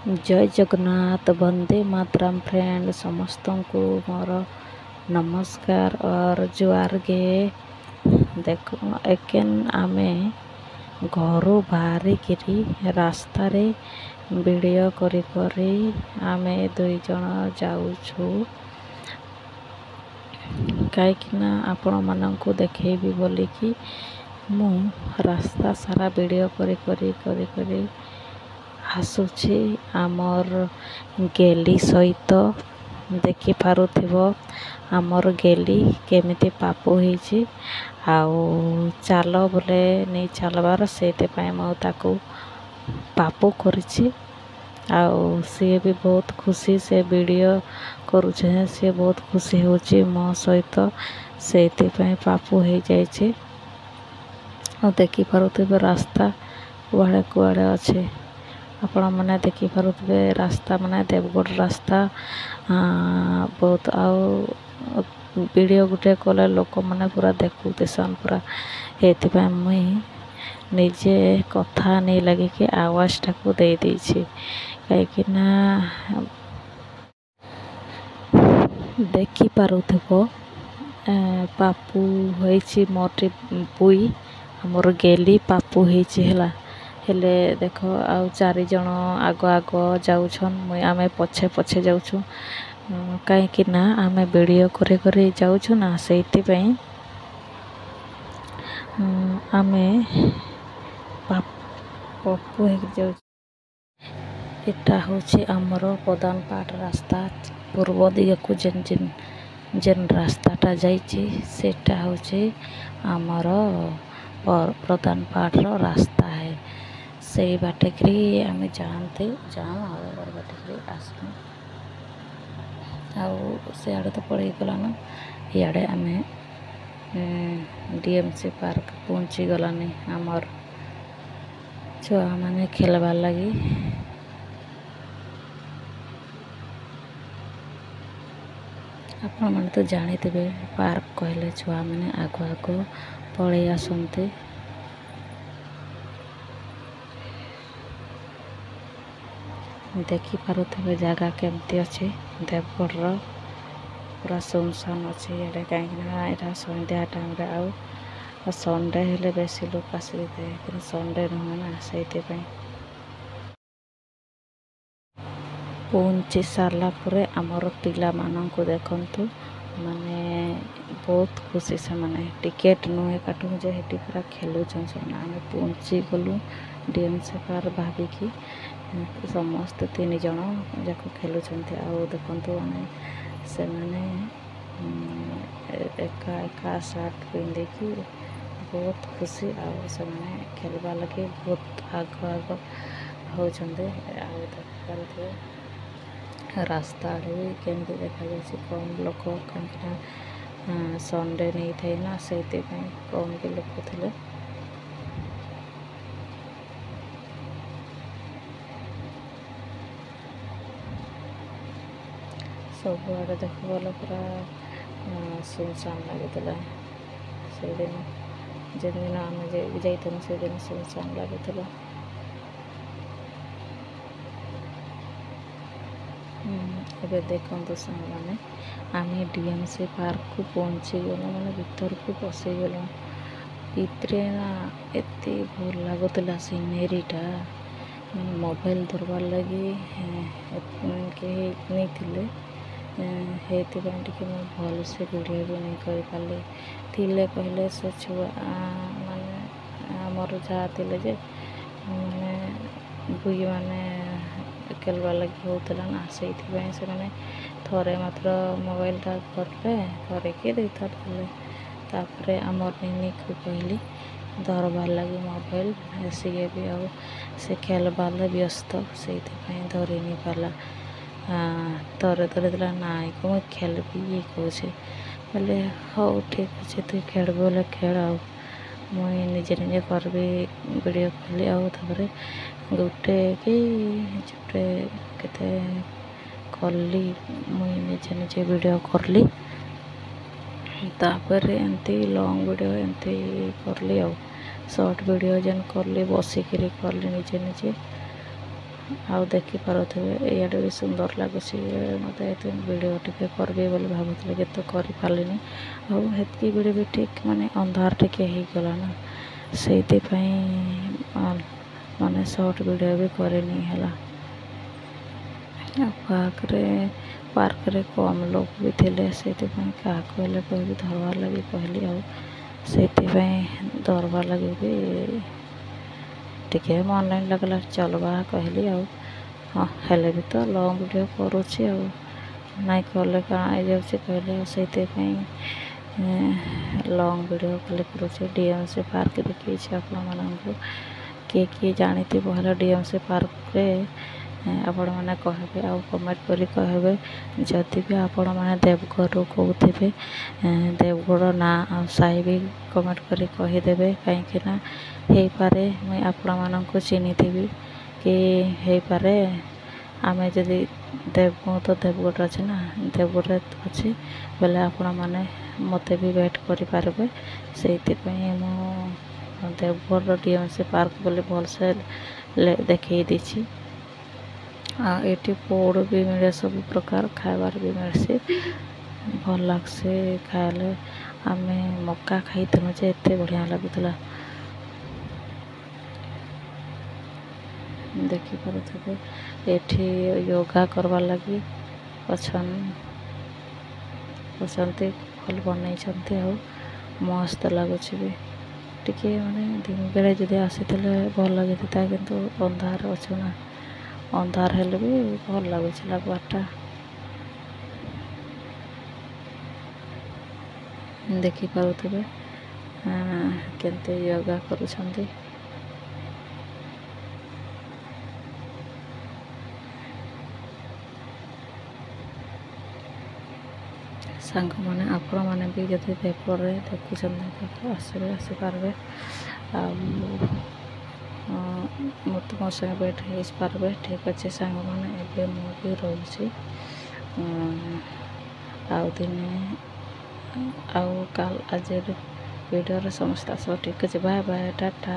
जय जगन्नाथ वंदे मातरम फ्रेंड समस्त को मोर नमस्कार और जुआर गे। देखो एकेन आमे घर बाहरिकी रास्ता रे वीडियो करी करी आमे दुई जन जाऊछु कहीं आपण मानक देखेबी बोलिकी मु रास्ता सारा वीडियो करी करी करी करी आसुछि आमर गेली सहित देखि पारुथिबो आमर गेली केमिति पापु होईछि आउ चाल बोले नहीं चलबार सेते पय म ताकू पापु करिछि आउ सी भी बहुत खुशी से वीडियो करुछे सी बहुत खुशी होछि मो सहित सेते पय पापु हो जाइछि आ देखि पारुथिबो रास्ता कुआड़े कुआड़े अच्छे आपण मैंने देखि पारुथिबे रास्ता माने देवगढ़ रास्ता बहुत आउ वीडियो गुटे कले लोक मैंने पूरा देखुतेसन पूरा एथिपाई मुई निजे कथा नहीं लगे कि आवाज टाकू दे देछि कहीं देखि पारुथिबो पापु होईछि मोटे पुई हमर गेली पापु होईछि हला हेले देखो आउ चारि जन आग आग जाउछन मुई आमे पछे पछे जाउछु कहीं ना आमे वीडियो करे करे जाउछु ना सेति पई आमे पप्पू हे जाउ एटा होछि हमर प्रधान पाट रास्ता पूर्व दिग को जेन रास्ताटा जाइछि सेटा होछि हमर प्रधान पाट रो रास्ता है से बाटेकरी आमे जानते जाऊँ बाटेकरी आसू आउ से आड़े तो पड़े गलान इे आमे डीएमसी पार्क पहुँची गलानी आमर छुआ माने खेलबार लगी आपण मैंने तो जानीते पार्क कहले छुआ मैंने आगु आगु पलि आसते देखि पारुथिबे जगह केमती अच्छे देवगढ़ पूरा सुनसान अच्छे ये कहीं संध्या टाइम आउ संडे हेले बेसी लोक आसते कि संडे नुहे ना से पहुँची सारा पर आमर पिला मानक देखंतु माने बहुत खुशी से माने टिकेट नुहे काटू जे हेटी पूरा खेलुछन सब आम पहुँची गलु डीएमसी पार्क भाविकी समस्त तीन जन जाक खेलुंट आउ देखु मैंने से माने एका एका सार्ट पिंधिकी बहुत खुशी आउ से खेलवा लगे बहुत आग आग होते आउ रास्ता आड़े भी केमती देखा जाए कम लोक कहीं संडे नहीं थे ना से कम भी लोक थे सब आड़े देख गल पूरा सुनसान लगे से दिन जिन दिन आम जाइलु से दिन सुनसान लगे एबे देखो सांग मैंने आम डीएमसी पार्क को पहुँची गलु मैंने भीतर को पशि गलु इतरे ना एत भल लगुला सीनेरीटा मैंने मोबाइल धरबार लगी कहीं नहीं थे भल से वीडियो भी नहीं कर पाली थिले कहले से छुआ माने आमर जहाँ थे जे माने बुई माने खेलवा लगी होता ना से मैंने थोड़े मात्र मोबाइलटा करले करके दे तापर आमर निनी को कहली धरबार लगी मोबाइल सी भी आउ से खेलबार व्यस्त से धरी नहीं पाला तरे तरे दिला नाई को मुझे खेलबी ये कहे बोले हाँ ठीक अच्छे तु खेल बोले खेल आउ मुई निजे निजे करबी वीडियो कली आउे गोटे कि जोटे केते कली मुई निजे निजे वीडियो करली तापर एमती लॉन्ग वीडियो एमती करली आउ शॉर्ट वीडियो जेन करली बसिकी करली निजे निजे ଆଉ ଦେଖିପାରୁଥିବେ ଏଇଆଡ଼େ ବି ସୁନ୍ଦର ଲାଗୁଛି। ମୋତେ ଏତେ ଭିଡ଼ିଓ ଟିକେ କରିବି ବୋଲି ଭାବୁଥିଲି କିନ୍ତୁ କରିପାରିଲିନି। ଆଉ ହେତ୍କି ବେଳେ ବି ଠିକ୍ ମାନେ ଅନ୍ଧାର ଟିକେ ହେଇଗଲା ନା, ସେଇଥିପାଇଁ ମାନେ ସର୍ଟ ଭିଡ଼ିଓ ବି କରିନି ହେଲା। ଆଉ ପାର୍କରେ କମ୍ ଲୋକ ବି ଥିଲେ, ସେଇଥିପାଇଁ କାହାକୁ ହେଲେ କହିବି ଧରବାର୍ ଲାଗି କହିଲି। ଆଉ ସେଇଥିପାଇଁ ଧରବାର୍ ଲାଗି ବି ଟିକେ ମନ ନାଇଁ ଲାଗିଲା, ଚଲବା କହିଲି। ଆଉ ହଁ ହେଲେ ବି ତ ଲଙ୍ଗ୍ ଭିଡ଼ିଓ କରୁଛି, ଆଉ ନାଇଁ କଲେ କାଣା ହେଇଯାଉଛି କହିଲେ। ଆଉ ସେଇଥିପାଇଁ ଲଙ୍ଗ୍ ଭିଡ଼ିଓ ଖାଲି କରୁଛି। DMC ପାର୍କ ଦେଖେଇଛି ଆପଣମାନଙ୍କୁ। କିଏ ଜାଣିଥିବ ହେଲେ DMC ପାର୍କରେ ଆପଣମାନେ କହିବେ ଆଉ କମେଣ୍ଟ କରି କହିବେ। ଯଦି ବି ଆପଣମାନେ ଦେବଗଡ଼ରୁ କହୁଥିବେ, ଦେବଗଡ଼ ନାଁ ଆଉ ସାହି ବି କମେଣ୍ଟ କରି କହିଦେବେ। କାହିଁକିନା ହେଇପାରେ ମୁଇଁ ଆପଣମାନଙ୍କୁ ଚିହ୍ନିଥିବି, କି ହେଇପାରେ ଆମେ ଯଦି ମୁଁ ତ ଦେବଗଡ଼ରେ ଅଛି ନା, ଦେବଗଡ଼ରେ ଅଛି ବୋଲେ ଆପଣମାନେ ମୋତେ ବି ୱେଟ୍ କରିପାରିବେ। ସେଇଥିପାଇଁ ମୁଁ ଦେବଗଡ଼ର DMC ପାର୍କ ବୋଲି ଭଲସେ ଦେଖେଇ ଦେଇଛି। ଆଉ ଏଠି ପୋଡ଼ ବି ମିଳେ, ସବୁ ପ୍ରକାର ଖାଇବାର ବି ମିଳ୍ସି, ଭଲ ଲାଗ୍ସି ଖାଇଲେ। ଆମେ ମକା ଖାଇଥିଲୁ ଯେ ଏତେ ବଢ଼ିଆ ଲାଗୁଥିଲା। ଦେଖିପାରୁଥିବେ ଏଠି ୟୋଗା କରବାର୍ ଲାଗି ଅଛନ୍ତି, ଭଲ ବନେଇଛନ୍ତି। ଆଉ ମସ୍ତ ଲାଗୁଛି ବି। ଟିକେ ମାନେ ଦିନ ବେଳେ ଯଦି ଆସିଥିଲେ ଭଲ ଲାଗିଥିଲା, କିନ୍ତୁ ଅନ୍ଧାର ଅଛୁ ନା, ଅନ୍ଧାର ହେଲେ ବି ଭଲ ଲାଗୁଛି ଲାଗବାର୍ଟା। ଦେଖିପାରୁଥିବେ କେମିତି ୟୋଗା କରୁଛନ୍ତି। ସାଙ୍ଗମାନେ ଆପଣମାନେ ବି ଯଦି ଦେବଗଡ଼ରେ ଦେଖୁଛନ୍ତି ଆସିପାରିବେ। ଆଉ ମୋତେ ମୋ ସାଙ୍ଗେ ଭେଟ ହେଇପାରିବେ। ଠିକ୍ ଅଛି ସାଙ୍ଗମାନେ, ଏବେ ମୁଁ ବି ରହୁଛି। ଆଉ ଦିନେ ଆଉ ଆଜିର ଭିଡ଼ିଓରେ ସମସ୍ତେ ଆସିବ। ଠିକ୍ ଅଛି, ବାଏ ବାଏ, ଟାଟା।